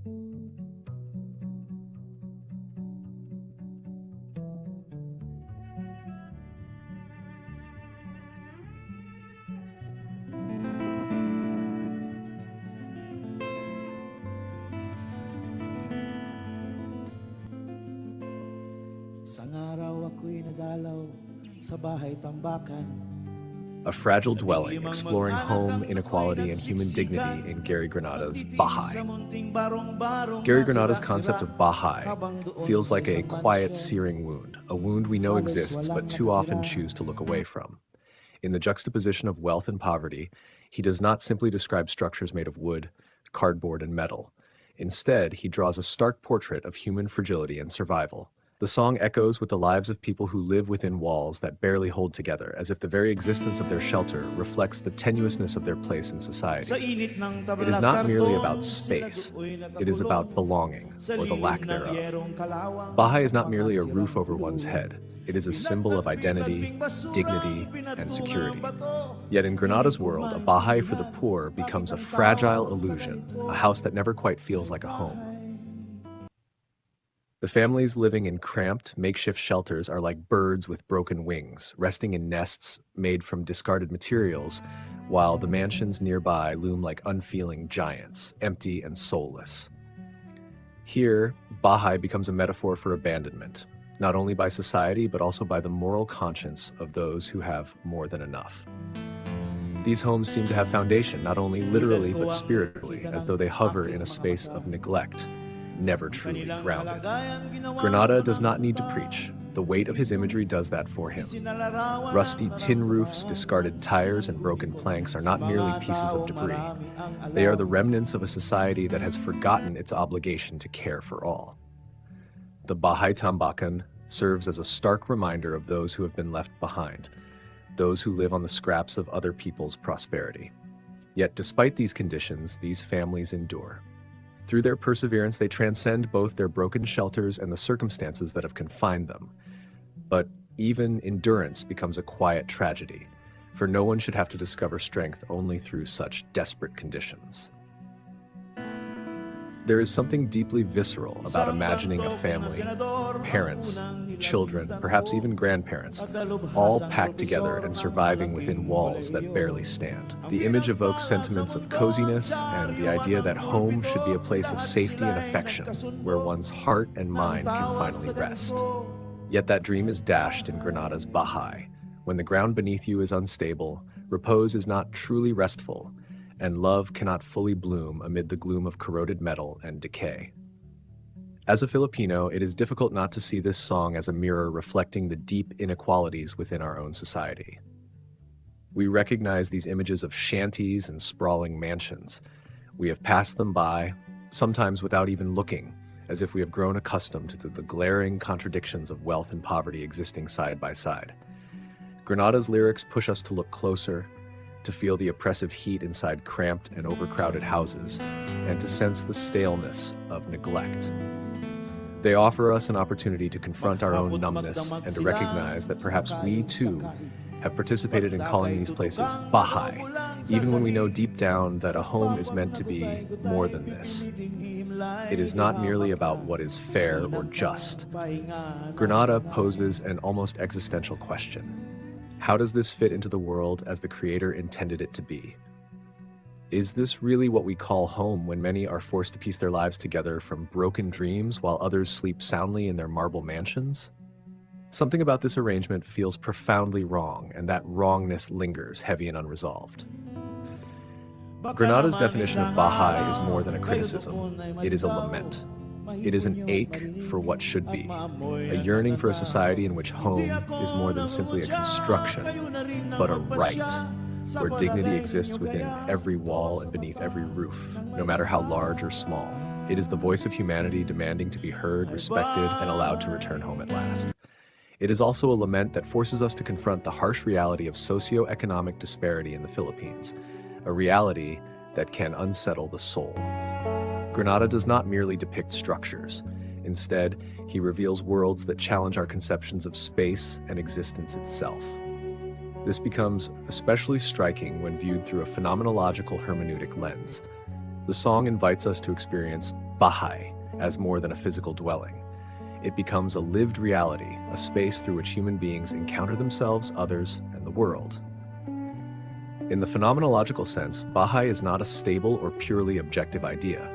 Isang araw ako'y nadalaw sa bahay tambakan. A fragile dwelling exploring home, inequality, and human dignity in Gary Granada's Bahay. Gary Granada's concept of Bahay feels like a quiet, searing wound, a wound we know exists but too often choose to look away from. In the juxtaposition of wealth and poverty, he does not simply describe structures made of wood, cardboard, and metal. Instead, he draws a stark portrait of human fragility and survival. The song echoes with the lives of people who live within walls that barely hold together, as if the very existence of their shelter reflects the tenuousness of their place in society. It is not merely about space, it is about belonging, or the lack thereof. Bahay is not merely a roof over one's head. It is a symbol of identity, dignity, and security. Yet in Granada's world, a Bahay for the poor becomes a fragile illusion, a house that never quite feels like a home. The families living in cramped, makeshift shelters are like birds with broken wings, resting in nests made from discarded materials, while the mansions nearby loom like unfeeling giants, empty and soulless. Here, Bahay becomes a metaphor for abandonment, not only by society but also by the moral conscience of those who have more than enough. These homes seem to have foundation, not only literally but spiritually, as though they hover in a space of neglect, never truly grounded. Granada does not need to preach. The weight of his imagery does that for him. Rusty tin roofs, discarded tires, and broken planks are not merely pieces of debris. They are the remnants of a society that has forgotten its obligation to care for all. The Bahay tambakan serves as a stark reminder of those who have been left behind, those who live on the scraps of other people's prosperity. Yet despite these conditions, these families endure. Through their perseverance, they transcend both their broken shelters and the circumstances that have confined them. But even endurance becomes a quiet tragedy, for no one should have to discover strength only through such desperate conditions. There is something deeply visceral about imagining a family, parents, children, perhaps even grandparents, all packed together and surviving within walls that barely stand. The image evokes sentiments of coziness and the idea that home should be a place of safety and affection, where one's heart and mind can finally rest. Yet that dream is dashed in Granada's Bahay. When the ground beneath you is unstable, repose is not truly restful, and love cannot fully bloom amid the gloom of corroded metal and decay. As a Filipino, it is difficult not to see this song as a mirror reflecting the deep inequalities within our own society. We recognize these images of shanties and sprawling mansions. We have passed them by, sometimes without even looking, as if we have grown accustomed to the glaring contradictions of wealth and poverty existing side by side. Granada's lyrics push us to look closer, to feel the oppressive heat inside cramped and overcrowded houses, and to sense the staleness of neglect. They offer us an opportunity to confront our own numbness and to recognize that perhaps we too have participated in calling these places Bahay, even when we know deep down that a home is meant to be more than this. It is not merely about what is fair or just. Granada poses an almost existential question. How does this fit into the world as the Creator intended it to be? Is this really what we call home when many are forced to piece their lives together from broken dreams while others sleep soundly in their marble mansions? Something about this arrangement feels profoundly wrong, and that wrongness lingers heavy and unresolved. Granada's definition of Bahay is more than a criticism. It is a lament. It is an ache for what should be, a yearning for a society in which home is more than simply a construction, but a right, where dignity exists within every wall and beneath every roof, no matter how large or small. It is the voice of humanity demanding to be heard, respected, and allowed to return home at last. It is also a lament that forces us to confront the harsh reality of socio-economic disparity in the Philippines, a reality that can unsettle the soul. Granada does not merely depict structures. Instead, he reveals worlds that challenge our conceptions of space and existence itself. This becomes especially striking when viewed through a phenomenological hermeneutic lens. The song invites us to experience Bahay as more than a physical dwelling. It becomes a lived reality, a space through which human beings encounter themselves, others, and the world. In the phenomenological sense, Bahay is not a stable or purely objective idea.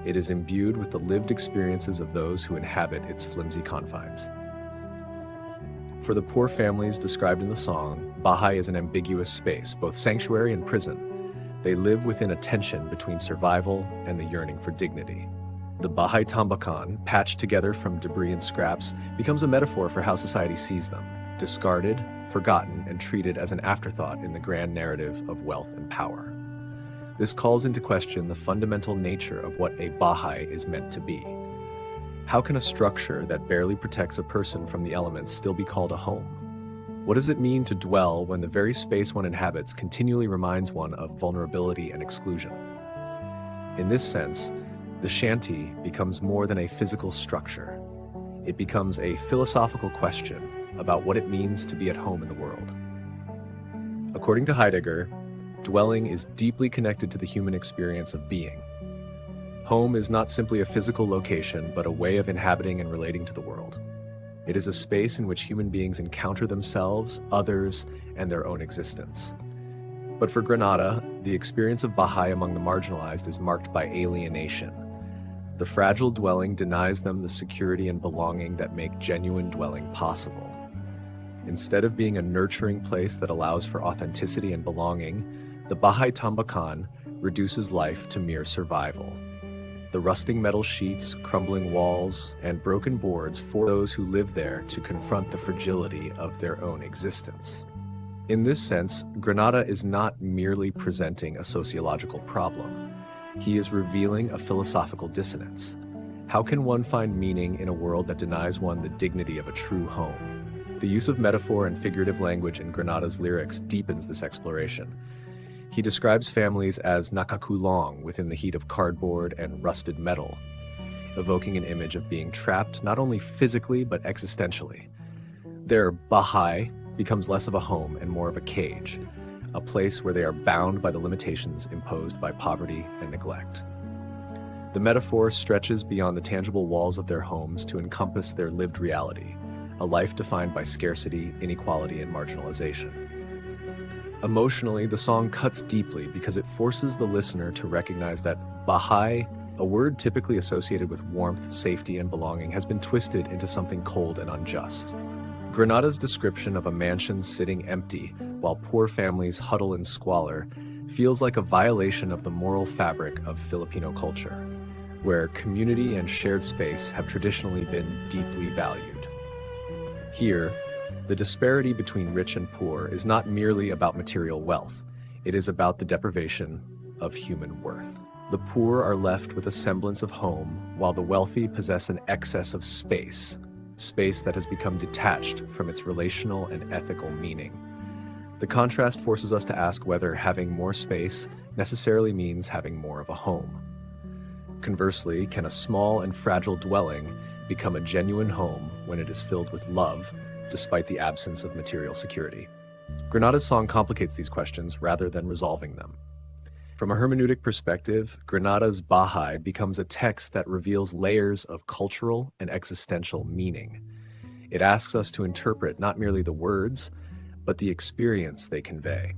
It is imbued with the lived experiences of those who inhabit its flimsy confines. For the poor families described in the song, Bahay is an ambiguous space, both sanctuary and prison. They live within a tension between survival and the yearning for dignity. The Bahay tambakan, patched together from debris and scraps, becomes a metaphor for how society sees them, discarded, forgotten, and treated as an afterthought in the grand narrative of wealth and power. This calls into question the fundamental nature of what a Bahay is meant to be. How can a structure that barely protects a person from the elements still be called a home? What does it mean to dwell when the very space one inhabits continually reminds one of vulnerability and exclusion? In this sense, the shanty becomes more than a physical structure. It becomes a philosophical question about what it means to be at home in the world. According to Heidegger, dwelling is deeply connected to the human experience of being. Home is not simply a physical location, but a way of inhabiting and relating to the world. It is a space in which human beings encounter themselves, others, and their own existence. But for Granada, the experience of Bahay among the marginalized is marked by alienation. The fragile dwelling denies them the security and belonging that make genuine dwelling possible. Instead of being a nurturing place that allows for authenticity and belonging, the Bahay tambakan reduces life to mere survival. The rusting metal sheets, crumbling walls, and broken boards force those who live there to confront the fragility of their own existence. In this sense, Granada is not merely presenting a sociological problem. He is revealing a philosophical dissonance. How can one find meaning in a world that denies one the dignity of a true home? The use of metaphor and figurative language in Granada's lyrics deepens this exploration. He describes families as nakakulong within the heat of cardboard and rusted metal, evoking an image of being trapped not only physically but existentially. Their Bahay becomes less of a home and more of a cage, a place where they are bound by the limitations imposed by poverty and neglect. The metaphor stretches beyond the tangible walls of their homes to encompass their lived reality, a life defined by scarcity, inequality, and marginalization. Emotionally, the song cuts deeply because it forces the listener to recognize that Bahay, a word typically associated with warmth, safety, and belonging, has been twisted into something cold and unjust. Granada's description of a mansion sitting empty while poor families huddle in squalor feels like a violation of the moral fabric of Filipino culture, where community and shared space have traditionally been deeply valued. Here, the disparity between rich and poor is not merely about material wealth. It is about the deprivation of human worth. The poor are left with a semblance of home, while the wealthy possess an excess of space that has become detached from its relational and ethical meaning. The contrast forces us to ask whether having more space necessarily means having more of a home. Conversely, can a small and fragile dwelling become a genuine home when it is filled with love, despite the absence of material security? Granada's song complicates these questions rather than resolving them. From a hermeneutic perspective, Granada's Bahay becomes a text that reveals layers of cultural and existential meaning. It asks us to interpret not merely the words, but the experience they convey.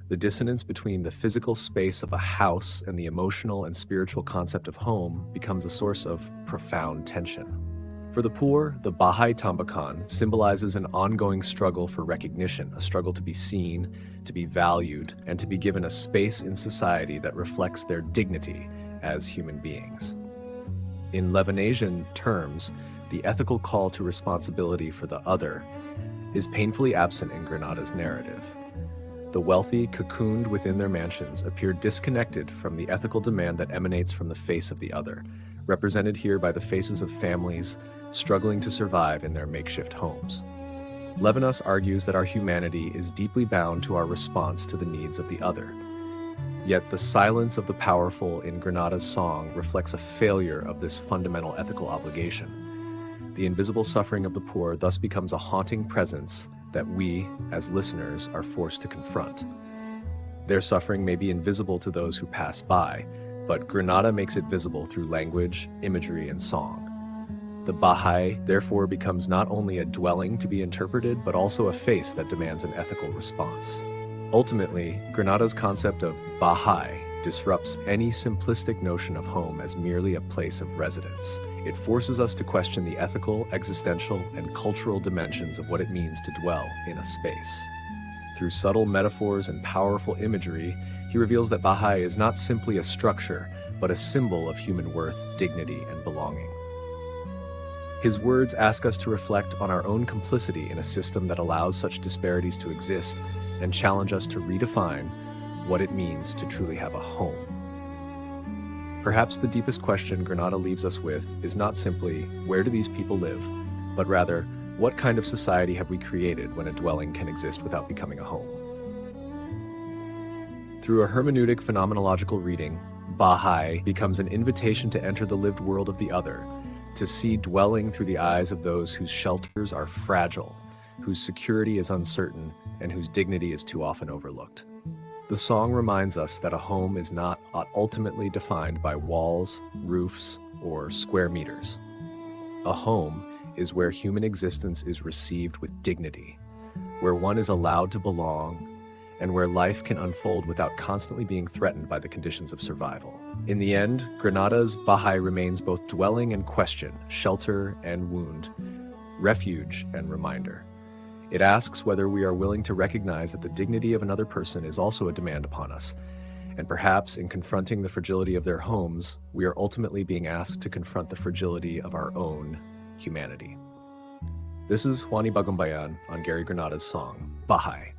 The dissonance between the physical space of a house and the emotional and spiritual concept of home becomes a source of profound tension. For the poor, the Bahay tambakan symbolizes an ongoing struggle for recognition, a struggle to be seen, to be valued, and to be given a space in society that reflects their dignity as human beings. In Lebanesian terms, the ethical call to responsibility for the other is painfully absent in Granada's narrative. The wealthy, cocooned within their mansions, appear disconnected from the ethical demand that emanates from the face of the other, represented here by the faces of families struggling to survive in their makeshift homes. Levinas argues that our humanity is deeply bound to our response to the needs of the other. Yet the silence of the powerful in Granada's song reflects a failure of this fundamental ethical obligation. The invisible suffering of the poor thus becomes a haunting presence that we, as listeners, are forced to confront. Their suffering may be invisible to those who pass by, but Granada makes it visible through language, imagery, and song. The Bahay, therefore, becomes not only a dwelling to be interpreted, but also a face that demands an ethical response. Ultimately, Granada's concept of Bahay disrupts any simplistic notion of home as merely a place of residence. It forces us to question the ethical, existential, and cultural dimensions of what it means to dwell in a space. Through subtle metaphors and powerful imagery, he reveals that Bahay is not simply a structure, but a symbol of human worth, dignity, and belonging. His words ask us to reflect on our own complicity in a system that allows such disparities to exist and challenge us to redefine what it means to truly have a home. Perhaps the deepest question Granada leaves us with is not simply, where do these people live, but rather, what kind of society have we created when a dwelling can exist without becoming a home? Through a hermeneutic phenomenological reading, Bahay becomes an invitation to enter the lived world of the other, to see dwelling through the eyes of those whose shelters are fragile, whose security is uncertain, and whose dignity is too often overlooked. The song reminds us that a home is not ultimately defined by walls, roofs, or square meters. A home is where human existence is received with dignity, where one is allowed to belong, and where life can unfold without constantly being threatened by the conditions of survival. In the end, Granada's Bahay remains both dwelling and question, shelter and wound, refuge and reminder. It asks whether we are willing to recognize that the dignity of another person is also a demand upon us, and perhaps in confronting the fragility of their homes, we are ultimately being asked to confront the fragility of our own humanity. This is Juani Bagumbayan on Gary Granada's song, Bahay.